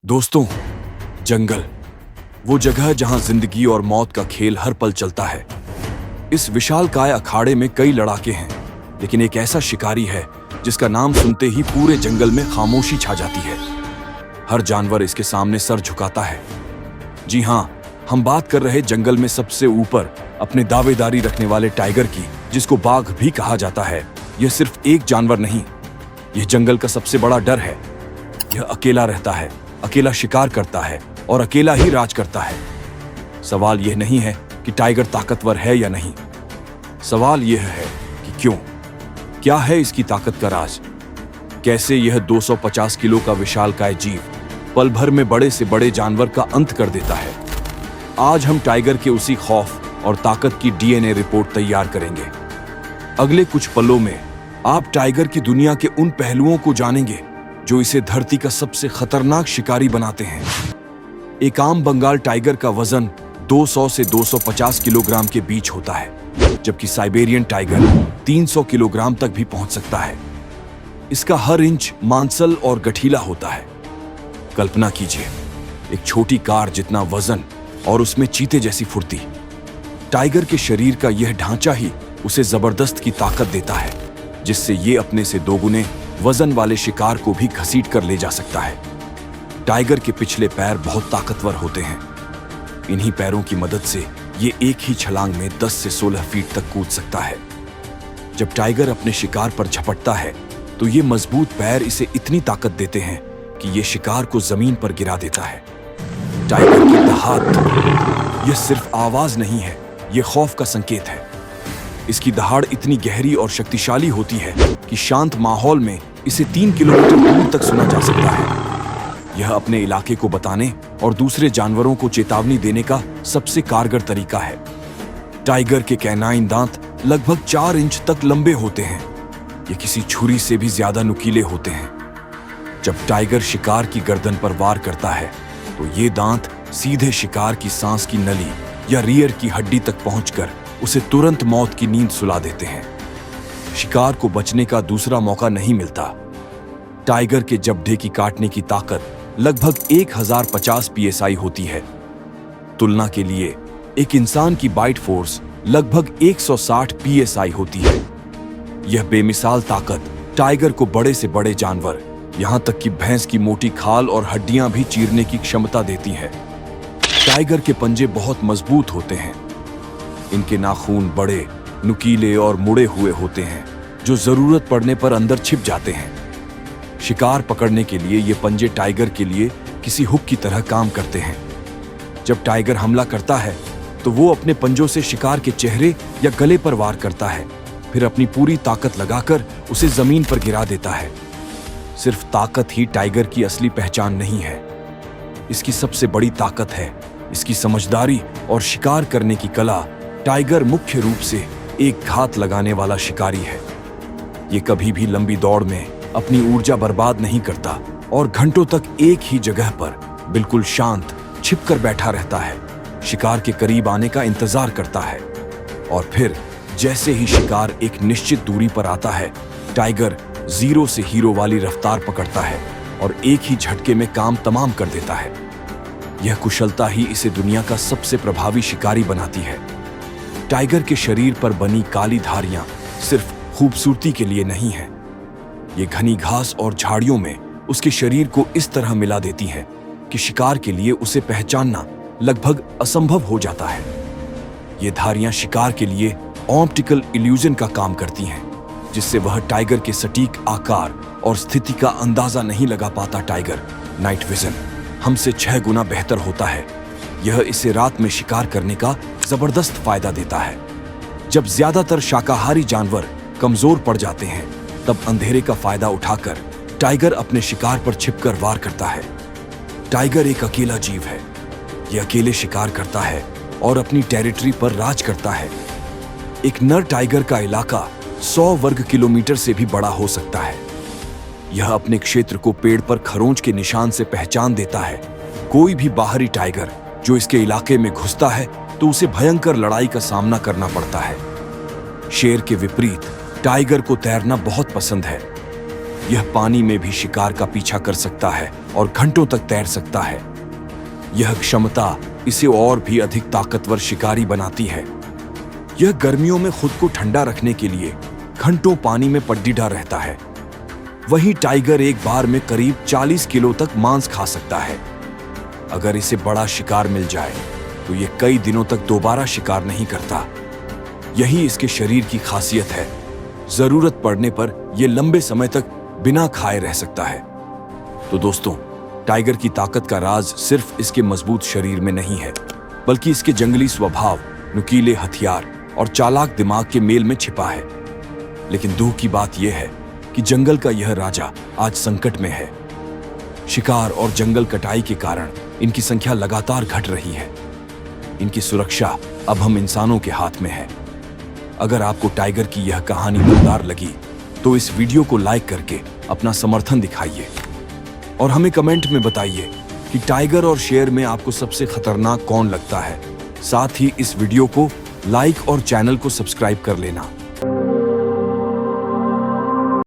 दोस्तों, जंगल वो जगह जहां जिंदगी और मौत का खेल हर पल चलता है। इस विशालकाय अखाड़े में कई लड़ाके हैं, लेकिन एक ऐसा शिकारी है जिसका नाम सुनते ही पूरे जंगल में खामोशी छा जाती है। हर जानवर इसके सामने सर झुकाता है। जी हां, हम बात कर रहे जंगल में सबसे ऊपर अपने दावेदारी रखने वाले टाइगर की, जिसको बाघ भी कहा जाता है। यह सिर्फ एक जानवर नहीं, यह जंगल का सबसे बड़ा डर है। यह अकेला रहता है, अकेला शिकार करता है और अकेला ही राज करता है। सवाल यह नहीं है कि टाइगर ताकतवर है या नहीं, सवाल यह है कि क्यों। क्या है इसकी ताकत का राज? कैसे यह 250 किलो का विशालकाय जीव पल भर में बड़े से बड़े जानवर का अंत कर देता है? आज हम टाइगर के उसी खौफ और ताकत की डीएनए रिपोर्ट तैयार करेंगे। अगले कुछ पलों में आप टाइगर की दुनिया के उन पहलुओं को जानेंगे जो इसे धरती का सबसे खतरनाक शिकारी बनाते हैं। एक आम बंगाल टाइगर का वजन 200 से 250 किलोग्राम के बीच होता है, जबकि साइबेरियन टाइगर 300 किलोग्राम तक भी पहुंच सकता है। इसका हर इंच मांसल और गठीला होता है। कल्पना कीजिए, एक छोटी कार जितना वजन और उसमें चीते जैसी फुर्ती। टाइगर के शरीर का यह ढांचा ही उसे जबरदस्त की ताकत देता है, जिससे ये अपने से दोगुने वजन वाले शिकार को भी घसीट कर ले जा सकता है। टाइगर के पिछले पैर बहुत ताकतवर होते हैं। इन्हीं पैरों की मदद से ये एक ही छलांग में 10 से 16 फीट तक कूद सकता है। जब टाइगर अपने शिकार पर झपटता है तो ये मजबूत पैर इसे इतनी ताकत देते हैं कि ये शिकार को जमीन पर गिरा देता है। टाइगर की दहाड़ यह सिर्फ आवाज नहीं है, यह खौफ का संकेत है। इसकी दहाड़ इतनी गहरी और शक्तिशाली होती है कि शांत माहौल में इसे 3 किलोमीटर दूर तक सुना जा सकता है। यह अपने इलाके को बताने और दूसरे जानवरों को चेतावनी देने का सबसे कारगर तरीका है। टाइगर के कैनाइन दांत लगभग 4 इंच तक लंबे होते हैं। ये किसी छुरी से भी ज्यादा नुकीले होते हैं। जब टाइगर शिकार की गर्दन पर वार करता है तो ये दांत सीधे शिकार की सांस की नली या रीढ़ की हड्डी तक पहुंचकर उसे तुरंत मौत की नींद सुला देते हैं। शिकार को बचने का दूसरा मौका नहीं मिलता। टाइगर के जबड़े की काटने की ताकत लगभग 1050 psi होती है। तुलना के लिए एक इंसान की बाइट फोर्स लगभग 160 psi होती है। यह बेमिसाल ताकत टाइगर को बड़े से बड़े जानवर, यहां तक कि भैंस की मोटी खाल और हड्डियां भी चीरने की क्षमता देती है। टाइगर के पंजे बहुत मजबूत होते हैं। इनके नाखून बड़े, नुकीले और मुड़े हुए होते हैं, जो जरूरत पड़ने पर अंदर छिप जाते हैं। शिकार पकड़ने के लिए ये पंजे टाइगर के लिए किसी हुक की तरह काम करते हैं। जब टाइगर हमला करता है तो वो अपने पंजों से शिकार के चेहरे या गले पर वार करता है, फिर अपनी पूरी ताकत लगाकर उसे जमीन पर गिरा देता है। सिर्फ ताकत ही टाइगर की असली पहचान नहीं है। इसकी सबसे बड़ी ताकत है इसकी समझदारी और शिकार करने की कला। टाइगर मुख्य रूप से एक घात लगाने वाला शिकारी है। ये कभी भी लंबी दौड़ में अपनी ऊर्जा बर्बाद नहीं करता और घंटों तक एक ही जगह पर बिल्कुल शांत छिपकर बैठा रहता है। शिकार के करीब आने का इंतजार करता है और फिर जैसे ही शिकार एक निश्चित दूरी पर आता है, टाइगर 0 से हीरो वाली रफ्तार पकड़ता है और एक ही झटके में काम तमाम कर देता है। यह कुशलता ही इसे दुनिया का सबसे प्रभावी शिकारी बनाती है। टाइगर के शरीर पर बनी काली धारियां सिर्फ खूबसूरती के लिए नहीं है। ये घनी घास और झाड़ियों में उसके शरीर को इस तरह मिला देती हैं कि शिकार के लिए उसे पहचानना लगभग असंभव हो जाता है। ये धारियां शिकार के लिए ऑप्टिकल इल्यूजन का काम करती हैं, जिससे वह टाइगर के सटीक आकार और स्थिति का अंदाजा नहीं लगा पाता। टाइगर नाइट विजन हमसे 6 गुना बेहतर होता है। यह इसे रात में शिकार करने का जबरदस्त फायदा देता है। जब ज्यादातर शाकाहारी जानवर कमजोर पड़ जाते हैं, तब अंधेरे का फायदा उठाकर टाइगर अपने शिकार पर छिपकर वार करता है। टाइगर एक अकेला जीव है। यह अकेले शिकार करता है और अपनी टेरिटरी पर राज करता है। एक नर टाइगर का इलाका 100 वर्ग किलोमीटर से भी बड़ा हो सकता है। यह अपने क्षेत्र को पेड़ पर खरोंच के निशान से पहचान देता है। कोई भी बाहरी टाइगर जो इसके इलाके में घुसता है तो उसे भयंकर लड़ाई का सामना करना पड़ता है। शेर के विपरीत टाइगर को तैरना बहुत पसंद है। यह पानी में भी शिकार का पीछा कर सकता है और घंटों तक तैर सकता है। यह क्षमता इसे और भी अधिक ताकतवर शिकारी बनाती है। यह गर्मियों में खुद को ठंडा रखने के लिए घंटों पानी में पड्डीडा रहता है। वहीं टाइगर एक बार में करीब 40 किलो तक मांस खा सकता है। अगर इसे बड़ा शिकार मिल जाए तो यह कई दिनों तक दोबारा शिकार नहीं करता। यही इसके शरीर की खासियत है। जरूरत पड़ने पर यह लंबे समय तक बिना खाए रह सकता है। तो दोस्तों, टाइगर की ताकत का राज सिर्फ इसके मजबूत शरीर में नहीं है, बल्कि इसके जंगली स्वभाव, नुकीले हथियार और चालाक दिमाग के मेल में छिपा है। लेकिन दुख की बात यह है कि जंगल का यह राजा आज संकट में है। शिकार और जंगल कटाई के कारण इनकी संख्या लगातार घट रही है। इनकी सुरक्षा अब हम इंसानों के हाथ में है। अगर आपको टाइगर की यह कहानी मजेदार लगी तो इस वीडियो को लाइक करके अपना समर्थन दिखाइए और हमें कमेंट में बताइए कि टाइगर और शेर में आपको सबसे खतरनाक कौन लगता है। साथ ही इस वीडियो को लाइक और चैनल को सब्सक्राइब कर लेना।